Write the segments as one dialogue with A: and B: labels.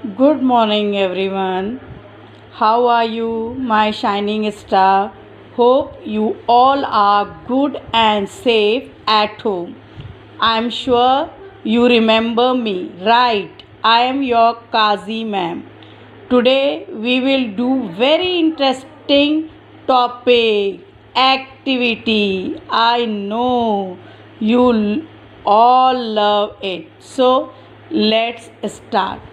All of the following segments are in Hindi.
A: Good morning, everyone. How are you, my shining star? Hope you all are good and safe at home. I'm sure you remember me, right? I am your Kazi ma'am. Today we will do very interesting topic activity. I know you all love it. So let's start.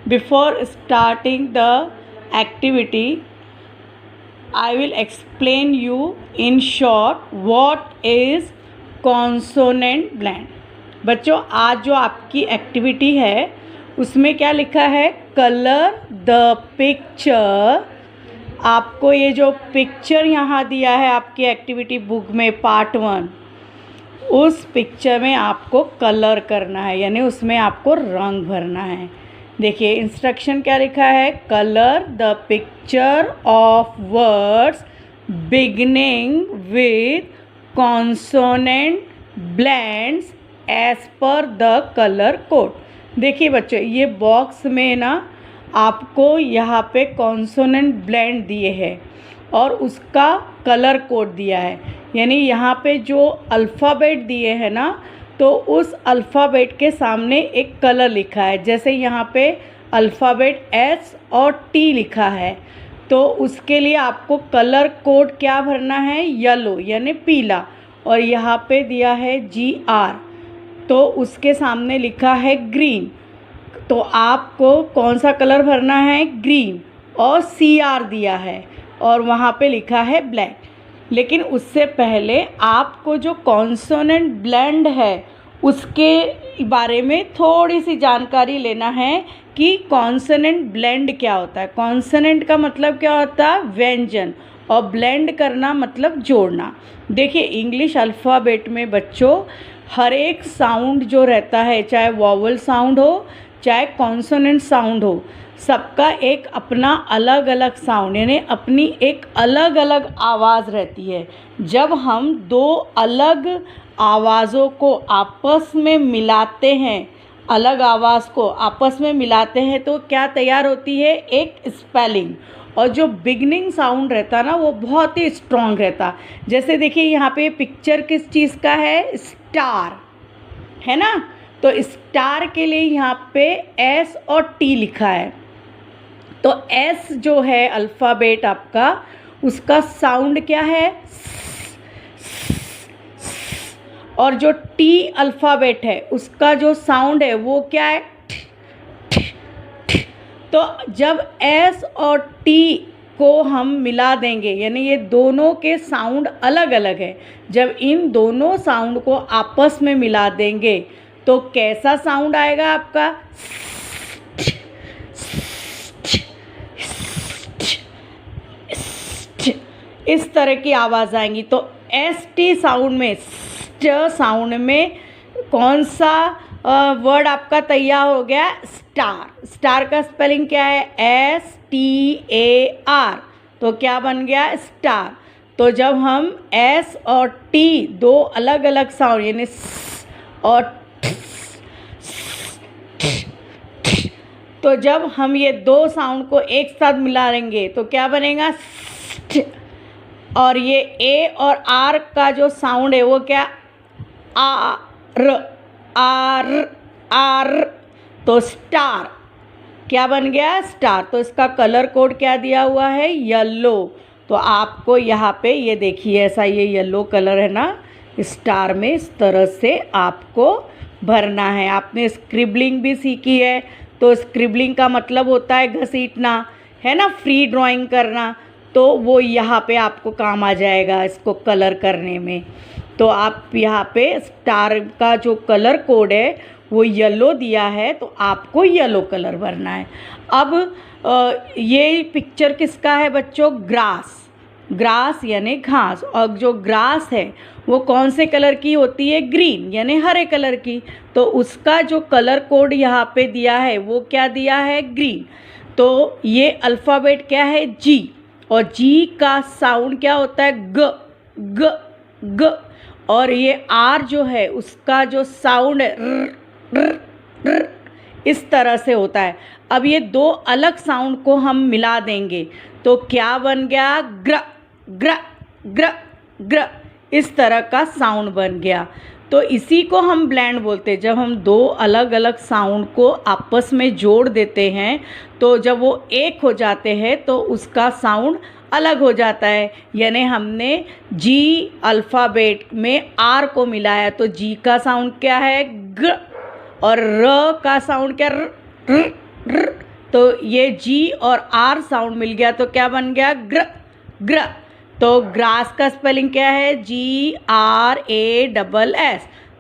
A: Before starting the activity, I will explain you in short what is consonant blend. बच्चों आज जो आपकी एक्टिविटी है उसमें क्या लिखा है, कलर द पिक्चर। आपको ये जो पिक्चर यहाँ दिया है आपकी एक्टिविटी बुक में पार्ट 1, उस पिक्चर में आपको कलर करना है, यानी उसमें आपको रंग भरना है। देखिए इंस्ट्रक्शन क्या लिखा है, colour the picture of words beginning with consonant blends as per the colour code. देखिए बच्चों ये बॉक्स में ना आपको यहाँ पे कॉन्सोनेंट ब्लेंड दिए हैं और उसका कलर कोड दिया है, यानी यहाँ पे जो अल्फ़ाबेट दिए हैं ना तो उस अल्फ़ाबेट के सामने एक कलर लिखा है। जैसे यहाँ पे अल्फ़ाबेट एस और टी लिखा है तो उसके लिए आपको कलर कोड क्या भरना है, येलो यानी पीला। और यहाँ पे दिया है GR तो उसके सामने लिखा है ग्रीन, तो आपको कौन सा कलर भरना है, ग्रीन। और CR दिया है और वहाँ पे लिखा है ब्लैक। लेकिन उससे पहले आपको जो कॉन्सोनेंट ब्लेंड है उसके बारे में थोड़ी सी जानकारी लेना है कि कॉन्सोनेंट ब्लेंड क्या होता है। कॉन्सोनेंट का मतलब क्या होता है, व्यंजन, और ब्लेंड करना मतलब जोड़ना। देखिए इंग्लिश अल्फ़ाबेट में बच्चों हर एक साउंड जो रहता है, चाहे वॉवल साउंड हो चाहे कॉन्सोनेंट साउंड हो, सबका एक अपना अलग अलग साउंड यानी अपनी एक अलग अलग आवाज़ रहती है। जब हम दो अलग आवाज़ों को आपस में मिलाते हैं, अलग आवाज़ को आपस में मिलाते हैं तो क्या तैयार होती है, एक स्पेलिंग। और जो बिगनिंग साउंड रहता ना वो बहुत ही स्ट्रॉन्ग रहता। जैसे देखिए यहाँ पे पिक्चर किस चीज़ का है, स्टार है ना, तो स्टार के लिए यहाँ पे S और T लिखा है। तो S जो है अल्फ़ाबेट आपका, उसका साउंड क्या है, और जो T अल्फ़ाबेट है उसका जो साउंड है वो क्या है, तो जब S और T को हम मिला देंगे, यानी ये दोनों के साउंड अलग अलग है, जब इन दोनों साउंड को आपस में मिला देंगे तो कैसा साउंड आएगा आपका, इस तरह की आवाज़ आएंगी। तो ST साउंड में, साउंड में कौन सा वर्ड आपका तैयार हो गया, स्टार। स्टार का स्पेलिंग क्या है, STAR, तो क्या बन गया, स्टार। तो जब हम S और T दो अलग अलग साउंड यानी और तो जब हम ये दो साउंड को एक साथ मिला लेंगे तो क्या बनेगा, और ये A और R का जो साउंड है वो क्या, आर आर आर, तो स्टार क्या बन गया, स्टार। तो इसका कलर कोड क्या दिया हुआ है, येलो। तो आपको यहाँ पे ये देखिए ऐसा ये येलो कलर है ना स्टार में, इस तरह से आपको भरना है। आपने स्क्रिबलिंग भी सीखी है, तो स्क्रिबलिंग का मतलब होता है घसीटना, है ना, फ्री ड्राइंग करना, तो वो यहाँ पे आपको काम आ जाएगा इसको कलर करने में। तो आप यहाँ पे स्टार का जो कलर कोड है वो येलो दिया है, तो आपको येलो कलर भरना है। अब ये पिक्चर किसका है बच्चों, ग्रास। ग्रास यानी घास, और जो ग्रास है वो कौन से कलर की होती है, ग्रीन यानी हरे कलर की। तो उसका जो कलर कोड यहाँ पे दिया है वो क्या दिया है, ग्रीन। तो ये अल्फ़ाबेट क्या है, G, और G का साउंड क्या होता है, ग ग ग। और ये R जो है उसका जो साउंड है र, इस तरह से होता है। अब ये दो अलग साउंड को हम मिला देंगे तो क्या बन गया, ग्र ग्र ग्र ग्र, इस तरह का साउंड बन गया। तो इसी को हम ब्लेंड बोलते हैं। जब हम दो अलग अलग साउंड को आपस में जोड़ देते हैं तो जब वो एक हो जाते हैं तो उसका साउंड अलग हो जाता है। यानी हमने जी अल्फ़ाबेट में आर को मिलाया तो जी का साउंड क्या है, ग, और र का साउंड क्या, र, र, र। तो ये जी और आर साउंड मिल गया तो क्या बन गया, ग्र ग्र। तो ग्रास का स्पेलिंग क्या है, GRASS।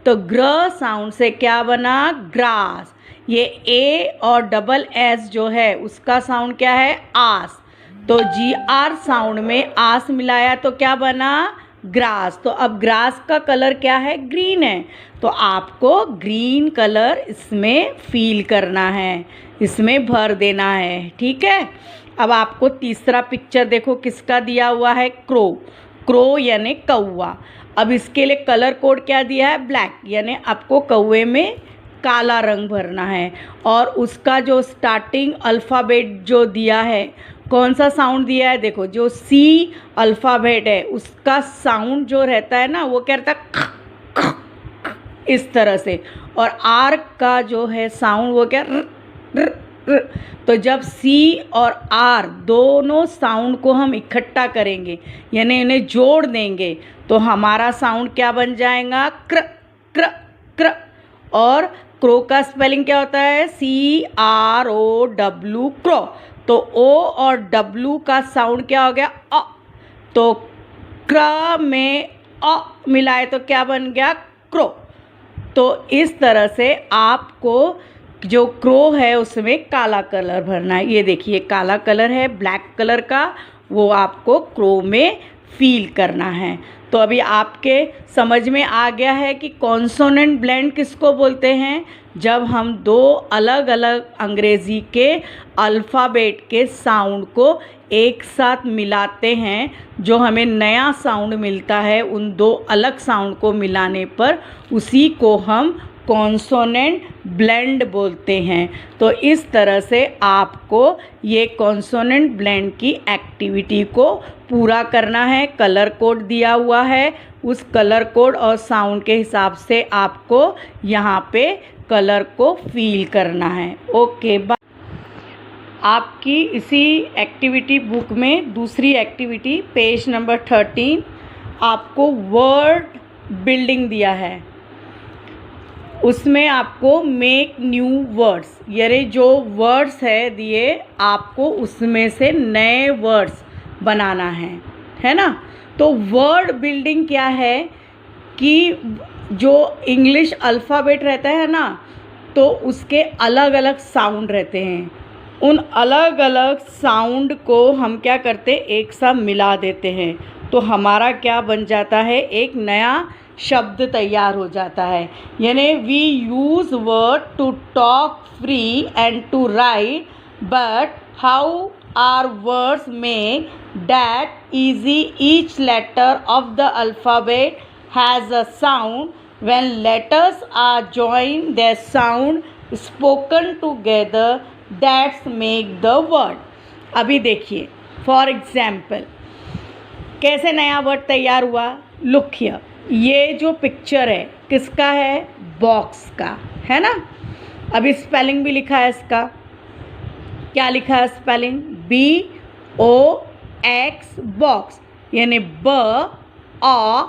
A: तो ग्र साउंड से क्या बना, ग्रास। ये ए और डबल एस जो है उसका साउंड क्या है, आस। तो GR साउंड में आस मिलाया तो क्या बना, ग्रास। तो अब ग्रास का कलर क्या है, ग्रीन है। तो आपको ग्रीन कलर इसमें फील करना है, इसमें भर देना है, ठीक है। अब आपको तीसरा पिक्चर देखो किसका दिया हुआ है, क्रो। क्रो यानी कौवा। अब इसके लिए कलर कोड क्या दिया है, ब्लैक, यानी आपको कौवे में काला रंग भरना है। और उसका जो स्टार्टिंग अल्फ़ाबेट जो दिया है, कौन सा साउंड दिया है, देखो जो सी अल्फ़ाबेट है उसका साउंड जो रहता है ना वो क्या रहता है, इस तरह से। और आर का जो है साउंड वो क्या, र, र, र। तो जब सी और आर दोनों साउंड को हम इकट्ठा करेंगे यानी इन्हें जोड़ देंगे तो हमारा साउंड क्या बन जाएगा, क्र क्र क्र। और क्रो का स्पेलिंग क्या होता है, CROW, क्रो। तो ओ और डब्लू का साउंड क्या हो गया, अ। तो क्र में अ मिलाए तो क्या बन गया, क्रो। तो इस तरह से आपको जो क्रो है उसमें काला कलर भरना है। ये देखिए काला कलर है ब्लैक कलर का, वो आपको क्रो में फील करना है। तो अभी आपके समझ में आ गया है कि कॉन्सोनेंट ब्लेंड किसको बोलते हैं, जब हम दो अलग अलग अंग्रेज़ी के अल्फ़ाबेट के साउंड को एक साथ मिलाते हैं, जो हमें नया साउंड मिलता है उन दो अलग साउंड को मिलाने पर, उसी को हम कॉन्सोनेंट ब्लेंड बोलते हैं। तो इस तरह से आपको ये कॉन्सोनेंट ब्लेंड की एक्टिविटी को पूरा करना है। कलर कोड दिया हुआ है, उस कलर कोड और साउंड के हिसाब से आपको यहाँ पे कलर को फील करना है। Okay bye. आपकी इसी एक्टिविटी बुक में दूसरी एक्टिविटी पेज नंबर 13 आपको वर्ड बिल्डिंग दिया है। उसमें आपको मेक न्यू वर्ड्स, यानी जो वर्ड्स है दिए आपको उसमें से नए वर्ड्स बनाना है ना। तो वर्ड बिल्डिंग क्या है कि जो इंग्लिश अल्फ़ाबेट रहता है ना तो उसके अलग अलग साउंड रहते हैं। उन अलग अलग साउंड को हम क्या करते, एक साथ मिला देते हैं तो हमारा क्या बन जाता है, एक नया शब्द तैयार हो जाता है। यानी we use word to talk free and to write, but how are words make that easy, each letter of the alphabet has a sound, when letters are join their sound spoken together, that's make the word. अभी देखिए फॉर एग्जाम्पल कैसे नया वर्ड तैयार हुआ, लुक हियर। ये जो पिक्चर है किसका है, बॉक्स का, है ना। अभी स्पेलिंग भी लिखा है इसका, क्या लिखा है स्पेलिंग, BOX, बॉक्स, यानी BOX।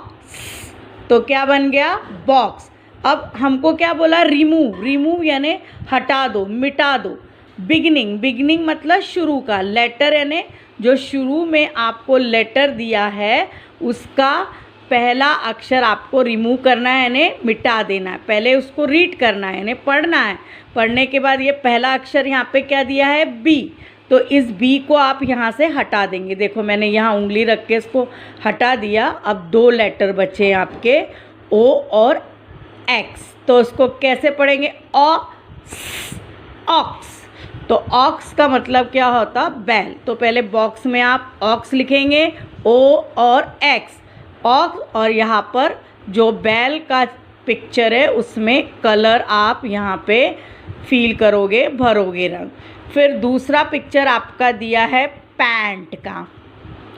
A: तो क्या बन गया, बॉक्स। अब हमको क्या बोला, रिमूव, रिमूव यानी हटा दो, मिटा दो। बिगनिंग, बिगनिंग मतलब शुरू का, लेटर यानी जो शुरू में आपको लेटर दिया है उसका पहला अक्षर आपको रिमूव करना है यानी मिटा देना है। पहले उसको रीड करना है यानी पढ़ना है, पढ़ने के बाद ये पहला अक्षर यहाँ पे क्या दिया है, बी। तो इस बी को आप यहाँ से हटा देंगे। देखो मैंने यहाँ उंगली रख के इसको हटा दिया। अब दो लेटर बचे आपके, ओ और एक्स। तो उसको कैसे पढ़ेंगे, ऑक्स। तो ऑक्स का मतलब क्या होता, बैल। तो पहले बॉक्स में आप ऑक्स लिखेंगे, ओ और एक्स, ऑक्स। और यहाँ पर जो बैल का पिक्चर है उसमें कलर आप यहाँ पे फील करोगे, भरोगे रंग। फिर दूसरा पिक्चर आपका दिया है पैंट का,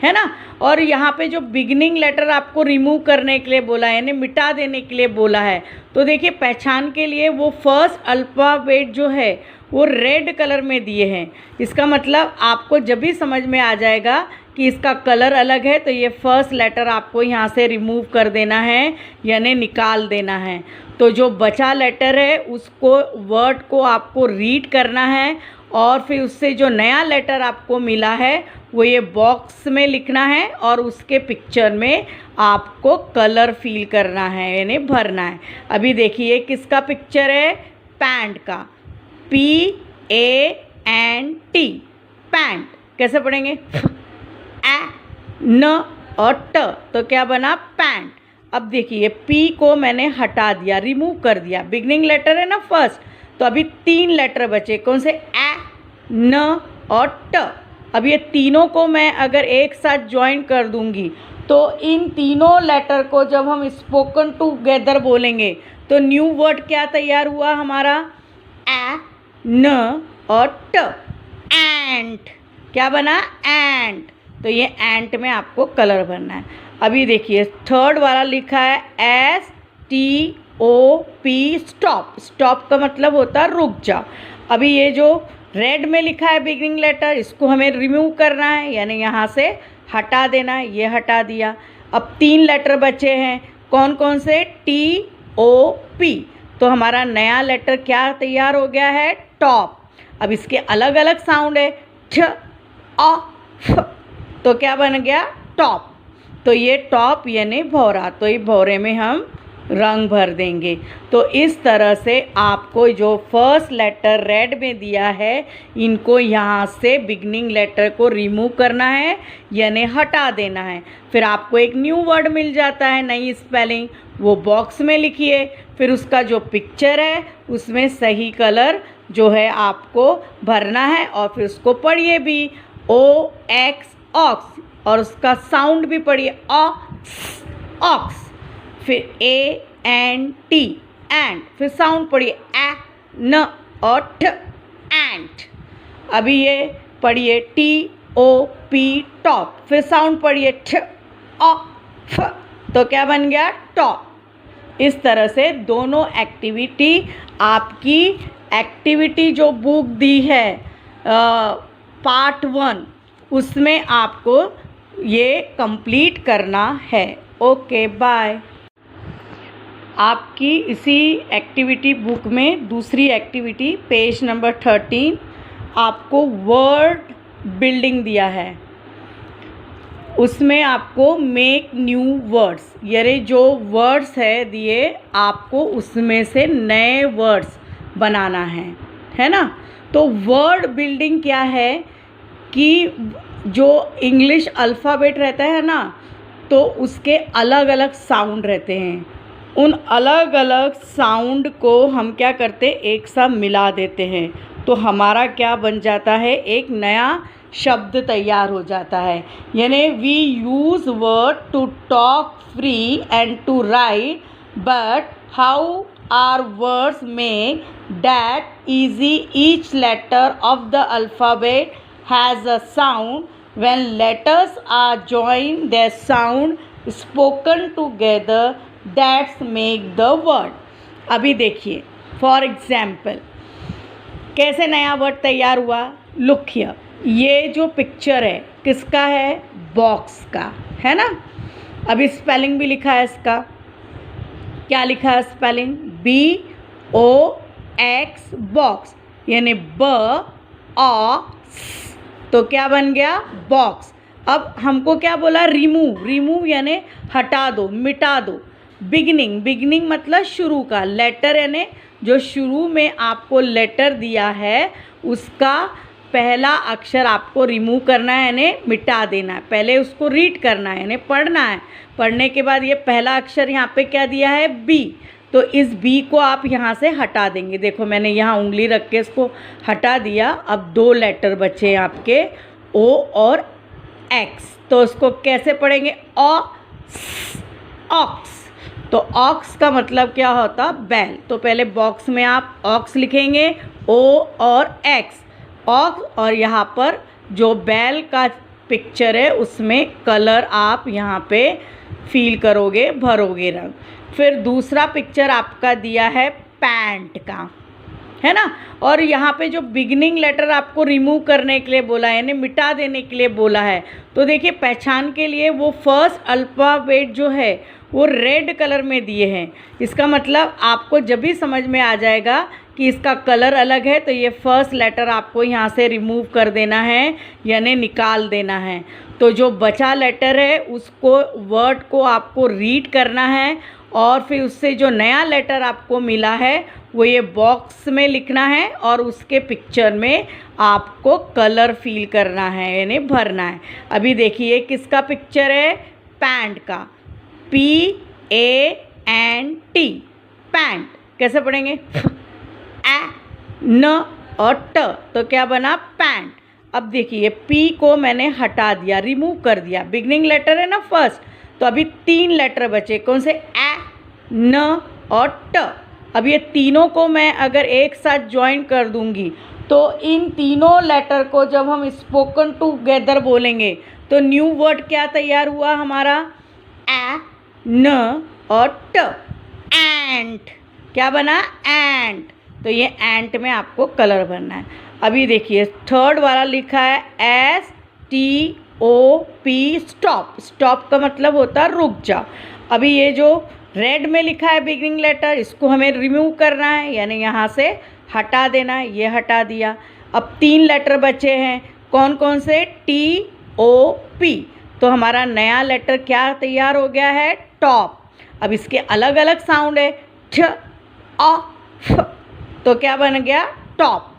A: है ना। और यहाँ पे जो बिगनिंग लेटर आपको रिमूव करने के लिए बोला है, यानी मिटा देने के लिए बोला है, तो देखिए पहचान के लिए वो फर्स्ट अल्फ़ाबेट जो है वो रेड कलर में दिए हैं। इसका मतलब आपको जब भी समझ में आ जाएगा कि इसका कलर अलग है, तो ये फर्स्ट लेटर आपको यहाँ से रिमूव कर देना है, यानी निकाल देना है। तो जो बचा लेटर है उसको, वर्ड को आपको रीड करना है, और फिर उससे जो नया लेटर आपको मिला है वो ये बॉक्स में लिखना है, और उसके पिक्चर में आपको कलर फील करना है, यानी भरना है। अभी देखिए किसका पिक्चर है, पैंट का, PANT, पैंट। कैसे पढ़ेंगे, ए न और ट, तो क्या बना, पैंट। अब देखिए P को मैंने हटा दिया, रिमूव कर दिया, बिगनिंग लेटर है ना फर्स्ट, तो अभी 3 लेटर बचे, कौन से, ए न और ट। अब ये तीनों को मैं अगर एक साथ ज्वाइन कर दूंगी तो इन तीनों लेटर को जब हम स्पोकन टुगेदर बोलेंगे तो न्यू वर्ड क्या तैयार हुआ हमारा, ए न और ट, एंट। क्या बना, एंट। तो ये एंट में आपको कलर भरना है। अभी देखिए थर्ड वाला लिखा है STOP, स्टॉप। स्टॉप का मतलब होता है रुक जा। अभी ये जो रेड में लिखा है बिगिनिंग लेटर, इसको हमें रिमूव करना है, यानी यहाँ से हटा देना है, ये हटा दिया। अब 3 लेटर बचे हैं, कौन कौन से, TOP। तो हमारा नया लेटर क्या तैयार हो गया है, टॉप। अब इसके अलग अलग साउंड है, ठ, अ, फ, तो क्या बन गया, टॉप। तो ये टॉप यानी भौरा, तो ये भौरे में हम रंग भर देंगे। तो इस तरह से आपको जो फर्स्ट लेटर रेड में दिया है, इनको यहाँ से बिगनिंग लेटर को रिमूव करना है, यानी हटा देना है। फिर आपको एक न्यू वर्ड मिल जाता है, नई स्पेलिंग, वो बॉक्स में लिखिए। फिर उसका जो पिक्चर है उसमें सही कलर जो है आपको भरना है, और फिर उसको पढ़िए भी, OX, ऑक्स, और उसका साउंड भी पढ़िए, ऑक्स। फिर ANT, एंट। फिर साउंड पढ़िए, ए न और ठ, एंट। अभी ये पढ़िए TOP, टॉप। फिर साउंड पढ़िए, ठ, अ, फ, तो क्या बन गया, टॉप। इस तरह से दोनों एक्टिविटी, आपकी एक्टिविटी जो बुक दी है पार्ट 1, उसमें आपको ये कंप्लीट करना है। Okay, bye. आपकी इसी एक्टिविटी बुक में दूसरी एक्टिविटी पेज नंबर 13 आपको वर्ड बिल्डिंग दिया है। उसमें आपको मेक न्यू वर्ड्स, यानी जो वर्ड्स है दिए आपको उसमें से नए वर्ड्स बनाना है ना। तो वर्ड बिल्डिंग क्या है कि जो इंग्लिश अल्फ़ाबेट रहता है ना, तो उसके अलग अलग साउंड रहते हैं। उन अलग अलग साउंड को हम क्या करते, एक साथ मिला देते हैं, तो हमारा क्या बन जाता है, एक नया शब्द तैयार हो जाता है। यानी we use word to talk free and to write, but how are words make that easy, each letter of the alphabet has a sound, when letters are joined their sound spoken together that make the word। अभी देखिए फॉर एग्जाम्पल कैसे नया वर्ड तैयार हुआ, लुक हियर। ये जो पिक्चर है किसका है, बॉक्स का, है ना। अभी स्पेलिंग भी लिखा है इसका, क्या लिखा है स्पेलिंग, BOX, बॉक्स, यानी BOX, तो क्या बन गया, बॉक्स। अब हमको क्या बोला, रिमूव। रिमूव यानी हटा दो, मिटा दो। बिगनिंग, बिगनिंग मतलब शुरू का, लेटर यानी जो शुरू में आपको लेटर दिया है उसका पहला अक्षर आपको रिमूव करना है, यानी मिटा देना है। पहले उसको रीड करना है, यानी पढ़ना है। पढ़ने के बाद ये पहला अक्षर यहाँ पे क्या दिया है, B, तो इस B को आप यहाँ से हटा देंगे। देखो मैंने यहाँ उंगली रख के इसको हटा दिया। अब 2 लेटर बचे आपके, O और X, तो इसको कैसे पढ़ेंगे, ऑक्स। तो तो ऑक्स का मतलब क्या होता? बैल। तो पहले बॉक्स में आप ऑक्स लिखेंगे, ओ और एक्स, ऑक्स, और यहाँ पर जो बैल का पिक्चर है उसमें कलर आप यहाँ पे फील करोगे, भरोगे रंग। फिर दूसरा पिक्चर आपका दिया है पैंट का, है ना। और यहाँ पे जो बिगनिंग लेटर आपको रिमूव करने के लिए बोला है, यानी मिटा देने के लिए बोला है, तो देखिए पहचान के लिए वो फर्स्ट अल्फ़ाबेट जो है वो रेड कलर में दिए हैं। इसका मतलब आपको जब भी समझ में आ जाएगा कि इसका कलर अलग है, तो ये फर्स्ट लेटर आपको यहाँ से रिमूव कर देना है, यानी निकाल देना है। तो जो बचा लेटर है उसको, वर्ड को आपको रीड करना है, और फिर उससे जो नया लेटर आपको मिला है वो ये बॉक्स में लिखना है, और उसके पिक्चर में आपको कलर फील करना है, यानी भरना है। अभी देखिए किसका पिक्चर है? पैंट का, PANT, पैंट। कैसे पढ़ेंगे? ए न और ट, तो क्या बना? पैंट। अब देखिए P को मैंने हटा दिया, रिमूव कर दिया, बिगनिंग लेटर है ना फर्स्ट, तो अभी 3 लेटर बचे। कौन से? ए, न और ट। अब ये तीनों को मैं अगर एक साथ ज्वाइन कर दूंगी तो इन तीनों लेटर को जब हम स्पोकन टुगेदर बोलेंगे तो न्यू वर्ड क्या तैयार हुआ हमारा? ए, न और ट, एंट। क्या बना? एंट। तो ये एंट में आपको कलर भरना है। अभी देखिए थर्ड वाला लिखा है STOP, स्टॉप। स्टॉप का मतलब होता है रुक जा। अभी ये जो रेड में लिखा है बिगिनिंग लेटर, इसको हमें रिमूव करना है, यानी यहाँ से हटा देना है। ये हटा दिया। अब 3 लेटर बचे हैं, कौन कौन से? TOP। तो हमारा नया लेटर क्या तैयार हो गया है? टॉप। अब इसके अलग अलग साउंड है, ठ, अ, फ, तो क्या बन गया? टॉप।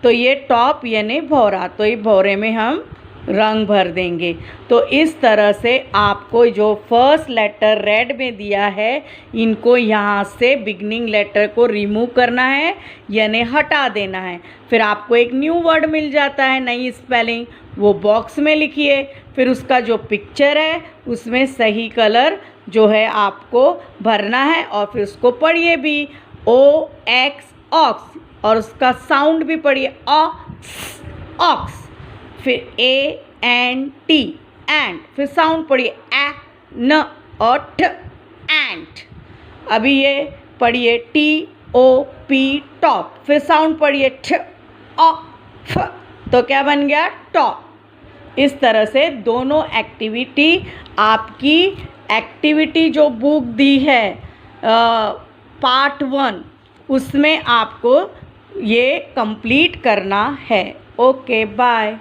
A: तो ये टॉप यानी भौरा, तो ये भौरे में हम रंग भर देंगे। तो इस तरह से आपको जो फर्स्ट लेटर रेड में दिया है, इनको यहाँ से बिगनिंग लेटर को रिमूव करना है, यानी हटा देना है। फिर आपको एक न्यू वर्ड मिल जाता है, नई स्पेलिंग, वो बॉक्स में लिखिए। फिर उसका जो पिक्चर है उसमें सही कलर जो है आपको भरना है, और फिर उसको पढ़िए भी, OX, ऑक्स, और उसका साउंड भी पढ़िए, ऑक्स। फिर ANT, एंट। फिर साउंड पढ़िए, ए, न और ठ, एंट। अभी ये पढ़िए TOP, टॉप। फिर साउंड पढ़िए, ठ, अ, फ, तो क्या बन गया? टॉप। इस तरह से दोनों एक्टिविटी, आपकी एक्टिविटी जो बुक दी है पार्ट 1, उसमें आपको ये कंप्लीट करना है। Okay, bye.